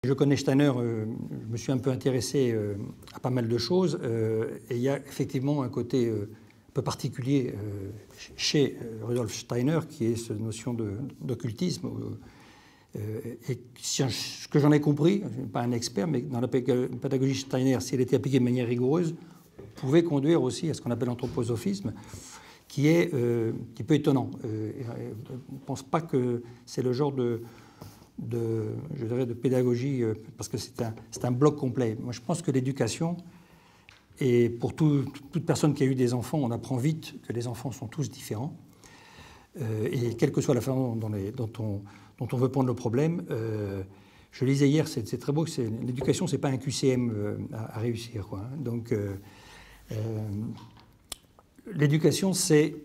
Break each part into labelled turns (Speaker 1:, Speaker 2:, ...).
Speaker 1: Je connais Steiner, je me suis un peu intéressé à pas mal de choses, et il y a effectivement un côté un peu particulier chez Rudolf Steiner, qui est cette notion d'occultisme. Et ce que j'en ai compris, je ne suis pas un expert, mais dans la pédagogie Steiner, si elle était appliquée de manière rigoureuse, pouvait conduire aussi à ce qu'on appelle l'anthroposophisme, qui est un petit peu étonnant. Je ne pense pas que c'est le genre je dirais de pédagogie, parce que c'est un bloc complet. Moi, je pense que l'éducation, et pour toute personne qui a eu des enfants, on apprend vite que les enfants sont tous différents. Et quelle que soit la façon dont on veut prendre le problème, je lisais hier, c'est très beau, l'éducation, ce n'est pas un QCM à réussir, quoi. Donc, l'éducation, c'est,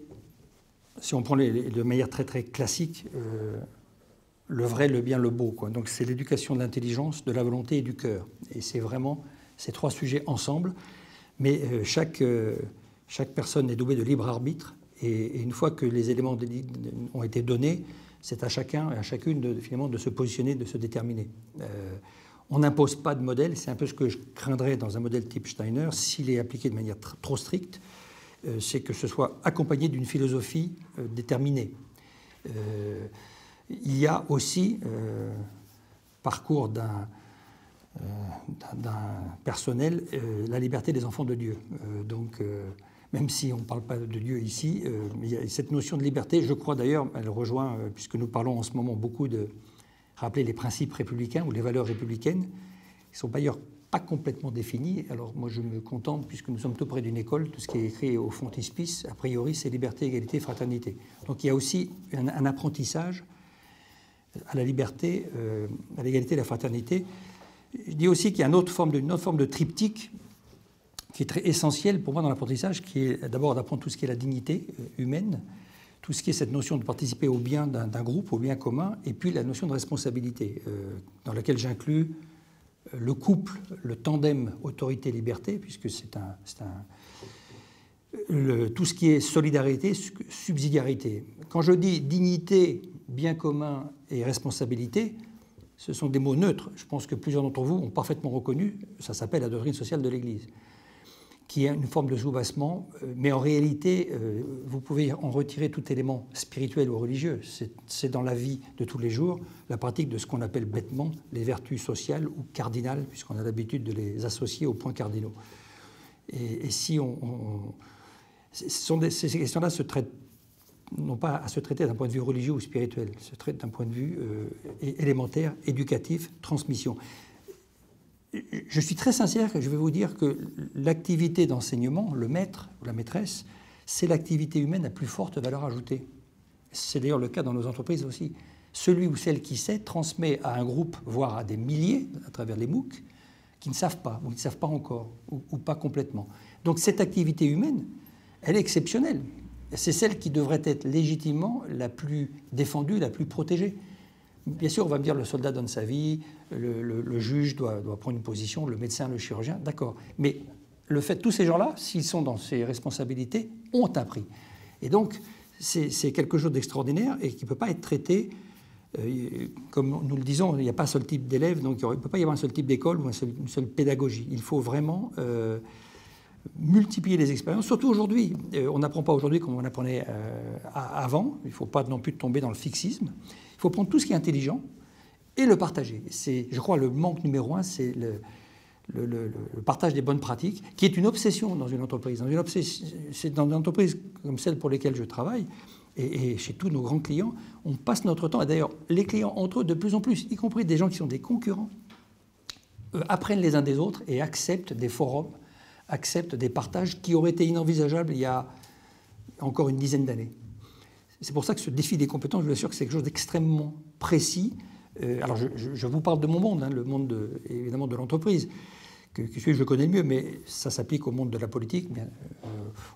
Speaker 1: si on prend de manière très très classique, le vrai, le bien, le beau, quoi. Donc c'est l'éducation de l'intelligence, de la volonté et du cœur. Et c'est vraiment ces trois sujets ensemble. Mais chaque personne est douée de libre arbitre. Et une fois que les éléments ont été donnés, c'est à chacun et à chacune finalement de se positionner, de se déterminer. On n'impose pas de modèle. C'est un peu ce que je craindrais dans un modèle type Steiner, s'il est appliqué de manière trop stricte, c'est que ce soit accompagné d'une philosophie déterminée. Il y a aussi parcours d'un personnel, la liberté des enfants de Dieu. Donc, même si on ne parle pas de Dieu ici, il y a cette notion de liberté, je crois d'ailleurs, elle rejoint, puisque nous parlons en ce moment beaucoup de rappeler les principes républicains ou les valeurs républicaines, qui ne sont d'ailleurs pas complètement définis. Alors moi je me contente, puisque nous sommes tout près d'une école, tout ce qui est écrit au frontispice, a priori c'est liberté, égalité, fraternité. Donc il y a aussi un apprentissage à la liberté, à l'égalité et à la fraternité. Je dis aussi qu'il y a une autre forme de triptyque qui est très essentielle pour moi dans l'apprentissage, qui est d'abord d'apprendre tout ce qui est la dignité humaine, tout ce qui est cette notion de participer au bien d'un groupe, au bien commun, et puis la notion de responsabilité, dans laquelle j'inclus le couple, le tandem autorité-liberté, puisque tout ce qui est solidarité, subsidiarité. Quand je dis dignité, bien commun et responsabilité, ce sont des mots neutres. Je pense que plusieurs d'entre vous ont parfaitement reconnu, ça s'appelle la doctrine sociale de l'Église, qui est une forme de soubassement, mais en réalité, vous pouvez en retirer tout élément spirituel ou religieux. C'est dans la vie de tous les jours la pratique de ce qu'on appelle bêtement les vertus sociales ou cardinales, puisqu'on a l'habitude de les associer aux points cardinaux. Et si ces questions-là se traitent non pas à se traiter d'un point de vue religieux ou spirituel, se traitent d'un point de vue élémentaire, éducatif, transmission. Je suis très sincère que je vais vous dire que l'activité d'enseignement, le maître ou la maîtresse, c'est l'activité humaine à plus forte valeur ajoutée. C'est d'ailleurs le cas dans nos entreprises aussi. Celui ou celle qui sait transmet à un groupe, voire à des milliers, à travers les MOOC, qui ne savent pas, ou qui ne savent pas encore, ou pas complètement. Donc cette activité humaine, elle est exceptionnelle. C'est celle qui devrait être légitimement la plus défendue, la plus protégée. Bien sûr, on va me dire le soldat donne sa vie, le juge doit prendre une position, le médecin, le chirurgien, d'accord. Mais le fait, tous ces gens-là, s'ils sont dans ces responsabilités, ont un prix. Et donc, c'est quelque chose d'extraordinaire et qui ne peut pas être traité, comme nous le disons, il n'y a pas un seul type d'élèves, donc il ne peut pas y avoir un seul type d'école ou une seule pédagogie. Il faut vraiment multiplier les expériences, surtout aujourd'hui. On n'apprend pas aujourd'hui comme on apprenait avant. Il ne faut pas non plus tomber dans le fixisme. Il faut prendre tout ce qui est intelligent et le partager. Je crois le manque numéro un, c'est le partage des bonnes pratiques, qui est une obsession dans une entreprise. C'est dans une entreprise comme celle pour laquelle je travaille, et chez tous nos grands clients, on passe notre temps, et d'ailleurs les clients entre eux de plus en plus, y compris des gens qui sont des concurrents, apprennent les uns des autres et acceptent des forums, acceptent des partages qui auraient été inenvisageables il y a encore une dizaine d'années. C'est pour ça que ce défi des compétences, je vous assure que c'est quelque chose d'extrêmement précis. Alors je vous parle de mon monde, hein, le monde évidemment de l'entreprise, que je connais le mieux, mais ça s'applique au monde de la politique,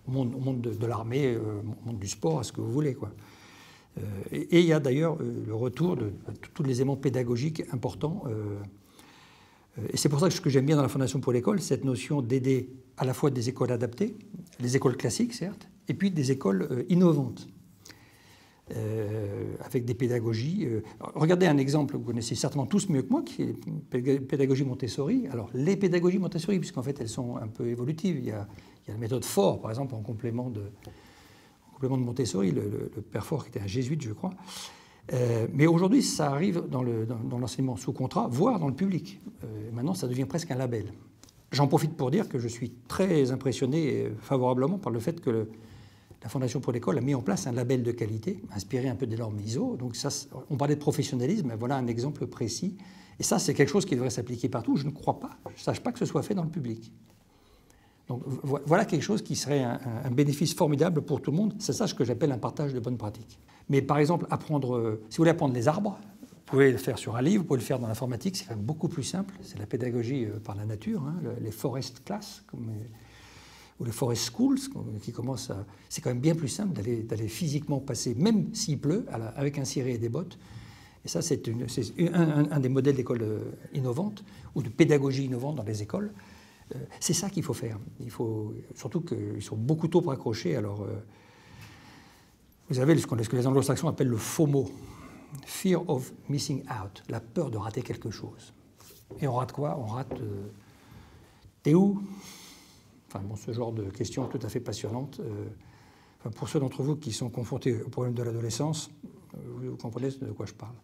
Speaker 1: au monde de l'armée, au monde du sport, à ce que vous voulez, quoi. Et il y a d'ailleurs le retour de tous les éléments pédagogiques importants. Et c'est pour ça que ce que j'aime bien dans la Fondation pour l'école, cette notion d'aider à la fois des écoles adaptées, les écoles classiques certes, et puis des écoles innovantes. avec des pédagogies. Regardez un exemple que vous connaissez certainement tous mieux que moi, qui est la pédagogie Montessori. Alors, les pédagogies Montessori, puisqu'en fait, elles sont un peu évolutives. Il y a la méthode Faure, par exemple, en complément de Montessori, le père Faure, qui était un jésuite, je crois. Mais aujourd'hui, ça arrive dans l'enseignement sous contrat, voire dans le public. Maintenant, ça devient presque un label. J'en profite pour dire que je suis très impressionné favorablement par le fait que la Fondation pour l'école a mis en place un label de qualité, inspiré un peu des normes ISO. Donc ça, on parlait de professionnalisme, mais voilà un exemple précis. Et ça, c'est quelque chose qui devrait s'appliquer partout. Je ne crois pas, je ne sache pas que ce soit fait dans le public. Donc voilà quelque chose qui serait un bénéfice formidable pour tout le monde. C'est ça ce que j'appelle un partage de bonnes pratiques. Mais par exemple, si vous voulez apprendre les arbres, vous pouvez le faire sur un livre, vous pouvez le faire dans l'informatique, c'est quand même beaucoup plus simple. C'est la pédagogie par la nature, hein, les forest classes, ou les forest schools, qui commencent à... C'est quand même bien plus simple d'aller physiquement passer, même s'il pleut, avec un ciré et des bottes. Et ça, c'est un des modèles d'école innovantes, ou de pédagogie innovante dans les écoles. C'est ça qu'il faut faire. Surtout qu'ils sont beaucoup trop raccrochés. Alors, vous avez ce que les anglo-saxons appellent le FOMO, Fear of Missing Out, la peur de rater quelque chose. Et on rate quoi? On rate t'es où? Enfin, bon, ce genre de questions tout à fait passionnantes. Pour ceux d'entre vous qui sont confrontés au problème de l'adolescence, vous comprenez de quoi je parle.